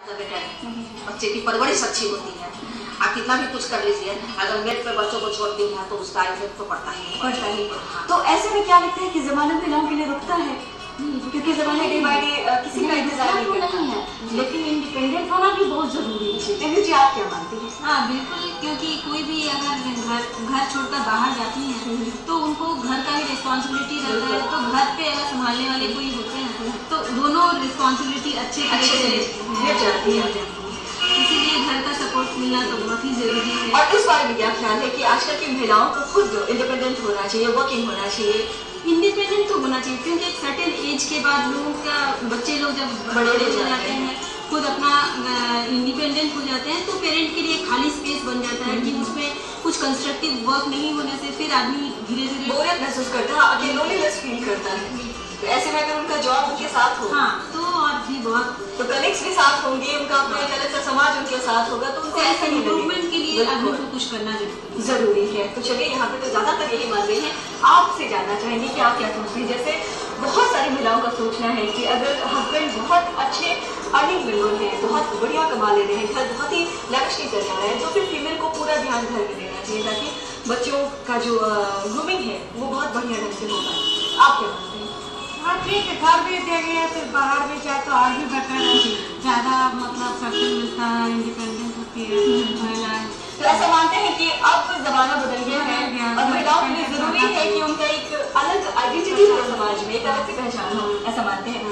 बच्चे की परवरिश अच्छी होती है। आप कितना भी कुछ कर लीजिए, अगर नेट पे बच्चों को छोड़ती हैं तो उसका इफेक्ट तो पड़ता ही। तो ऐसे में क्या लगता है कि जमाना महिलाओं के लिए रुकता है? क्योंकि जमाना डे बाय डे किसी का इंतजार नहीं है, लेकिन इंडिपेंडेंट होना भी बहुत जरूरी है। तेजू जी, आप क्या मानती हैं? हाँ बिल्कुल, क्योंकि कोई भी अगर घर छोड़कर बाहर जाती है तो उनको घर का ही रिस्पॉन्सिबिलिटी रहता है। तो घर पे अगर संभालने वाले कोई होते हैं तो दोनों रिस्पॉन्सिबिलिटी अच्छे से इसीलिए घर का सपोर्ट मिलना तो बहुत ही जरूरी है। और इस बारे में क्या ख्याल है कि आजकल की महिलाओं को खुद इंडिपेंडेंट होना चाहिए, वर्किंग होना चाहिए? इंडिपेंडेंट तो होना चाहिए, क्योंकि एक सर्टेन एज के बाद लोगों का बच्चे लोग जब बड़े हो जाते हैं, खुद अपना इंडिपेंडेंट हो जाते हैं, तो पेरेंट के लिए खाली स्पेस बन जाता है कि उसमें कुछ कंस्ट्रक्टिव वर्क नहीं होने से फिर आदमी धीरे धीरे बोरियत महसूस करता है, अकेलोनेस फील करता है। तो ऐसे में अगर उनका जॉब उनके साथ हो, हाँ तो और भी बहुत, तो कलीग्स भी साथ होंगे, उनका अपना एक अलग सा समाज उनके साथ होगा, तो उनको ऐसा इम्प्रूवमेंट के लिए आदमी को कुछ करना जरूरी है। तो चलिए, यहाँ पे तो ज्यादातर यही मान रही हैं। आपसे जानना चाहेंगे कि आप क्या सोचती हैं? जैसे बहुत सारी महिलाओं का सोचना है कि अगर हस्बैंड बहुत अच्छे अर्निंग मेंबर है, बहुत बढ़िया कमा ले रहे हैं, घर बहुत ही लविशली चल रहा है, तो फिर फीमेल को पूरा ध्यान घर में देना चाहिए ताकि बच्चों का जो ग्रूमिंग है वो बहुत बढ़िया ढंग से हो पाए। आप क्या मानते हैं? हाँ ठीक है, घर भी देंगे तो बाहर भी जाए तो और भी बेटर है, ज़्यादा मतलब सक्सेस मिलता है, इंडिपेंडेंट होती है महिलाएं। तो ऐसा मानते हैं कि अब जमाना बदल गया है और महिलाओं के लिए जरूरी है कि उनका एक अलग आइडेंटिटी हो समाज में, एक अलग से पहचान हो, ऐसा मानते हैं।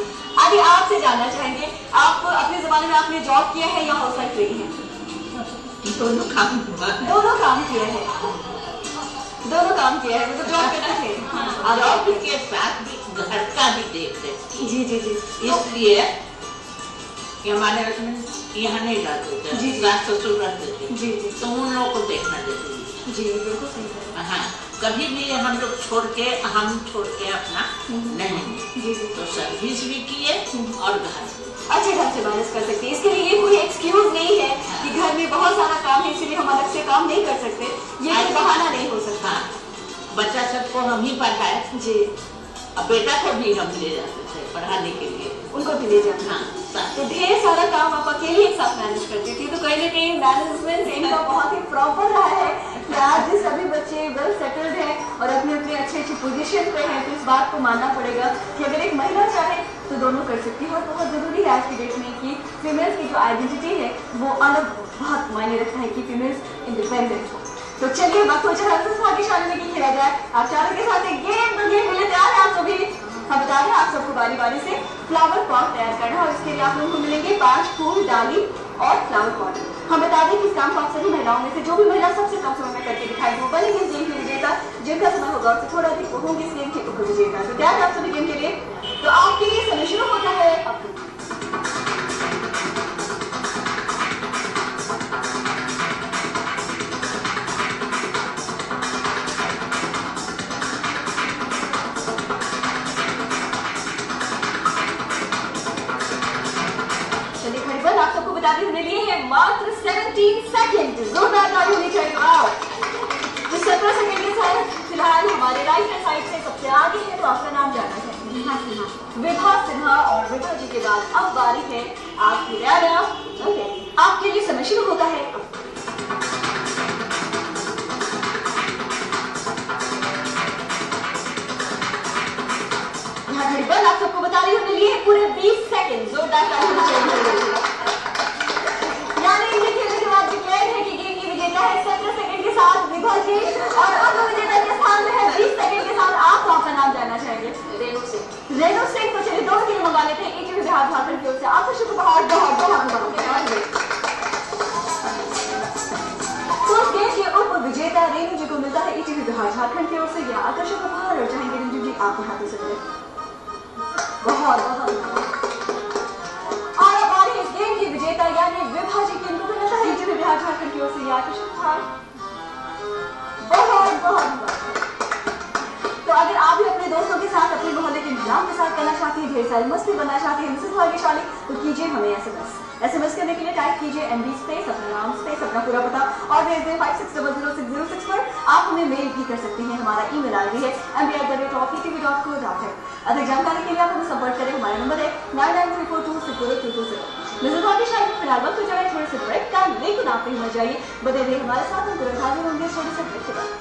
आगे आपसे जानना चाहेंगे, आप अपने जमाने में आपने जॉब किया है या हाउसवाइफ रही है? दोनों काम किया है, दोनों काम किया है, मतलब जॉब करते थे और जॉब के साथ भी घर का भी देख रहे। जी जी जी। इसलिए कि हमारे हस्बैंड यहाँ नहीं रहते थे, सास ससुर रहते थे, जी जी, तो उन लोगों को देखना जरूरी। जी बिल्कुल सही। हाँ, कभी भी हम छोड़ के अपना नहीं, जी तो सर्विस भी किए और घर अच्छे ढंग से मैनेज कर सकते हैं। इसके लिए ये कोई एक्सक्यूज नहीं है कि घर में बहुत सारा काम है इसलिए हम अलग से काम नहीं कर सकते, ये कोई बहाना नहीं हो सकता। बच्चा सबको हम ही पढ़ाए जी, अब बेटा को भी हम ले जाते थे पढ़ाने के लिए, उनको भी ले जाते। हाँ, तो ढेर सारा काम आप अकेले एक साथ मैनेज करती थी, तो कहीं ना कहीं मैनेजमेंट इनका बहुत ही प्रॉपर रहा है कि आज सभी बच्चे वेल सेटल्ड हैं और अपने अपने अच्छे पोजीशन पे हैं। तो इस बात को मानना पड़ेगा कि अगर एक महिला चाहे तो दोनों कर सकती है। और बहुत जरूरी है आज की डेट में कि फीमेल्स की जो आइडेंटिटी है वो अलग बहुत मायने रखता है कि फीमेल्स इंडिपेंडेंट हो। तो चलिए, वक्त हो जाए सबसे भाग्यशाली में खेला जाए। आप चारों के साथ एक गेम खेलने तैयार है आप सभी? हम बता दें आप सबको बारी बारी से फ्लावर पॉट तैयार करना है और इसके लिए आप लोगों को मिलेंगे 5 फूल, डाली और फ्लावर पॉट। हम बता दें कि इस काम को आप सभी महिलाओं में से जो भी महिला सबसे कम समय में करके दिखाई वो बनेगी इस गेम की विजेता। जिनका समय होगा उससे थोड़ा अधिक वो होंगे इस गेम के उपविजेता। तो तैयार है आप सभी गेम के लिए? तो आपके लिए समय शुरू होता है। आप सबको बता दें होने लिए है मात्र 17 सेकंड। जोरदार ताली होनी चाहिए। तो 17 सेकंड के साथ फिलहाल हमारे राइट हैंड साइड से सबसे आगे है, तो आपका नाम जानना चाहेंगे? विभा सिन्हा। और विभा जी के बाद अब बारी है आपकी राना। ओके, आपके लिए समय शुरू होता है। यहाँ घड़ी बंद। आप सबको बता रही होने लिए पूरे 20 सेकंड। जोरदार ताली होनी चाहिए। है 17 सेकंड के साथ विभा जी और अब विजेता के स्थान में है 20 सेकंड के साथ। आप आपका नाम जानना चाहेंगे? रेणु सिंह। रेणु सिंह। तो चलिए दोनों के लिए मंगा लेते हैं एक बिहार झारखंड की ओर से आकर्षक उपहार। तो उस गेम के उप विजेता रेणु जी को मिलता है ईटीवी बिहार झारखंड की ओर से यह आकर्षक उपहार। और चाहेंगे रेणु जी आपके हाथों से मिले। बहुत और अब आ रही इस गेम की विजेता यानी विभा जी की मिलता है ईटीवी बिहार झारखंड की ओर से यह आकर्षक उपहार। तो अगर आप भी अपने दोस्तों के साथ, अपने मोहल्ले के महिलाओं के साथ करना चाहती हैं, ढेर सारी मस्ती बनना चाहती हैं मिसेस भाग्यशाली, तो कीजिए हमें एसएमएस करने के लिए टाइप कीजिए MB स्पेस अपना नाम स्पेस अपना पूरा पता और भेज दें 56000606 पर। आप हमें मेल भी कर सकती हैं। हमारा ईमेल आईडी है mb@etv.co.in। अधिक जानकारी के लिए आप हमें संपर्क करें। हमारा नंबर है 9934260220। मिसेस भाग्यशाली फिलहाल वक्त हो जाए थोड़े से ब्रेक का, लेकिन आप नहीं मर जाइए, बने रहिए हमारे साथ, हम तुरंत हाजिर होंगे थोड़े से ब्रेक के बाद।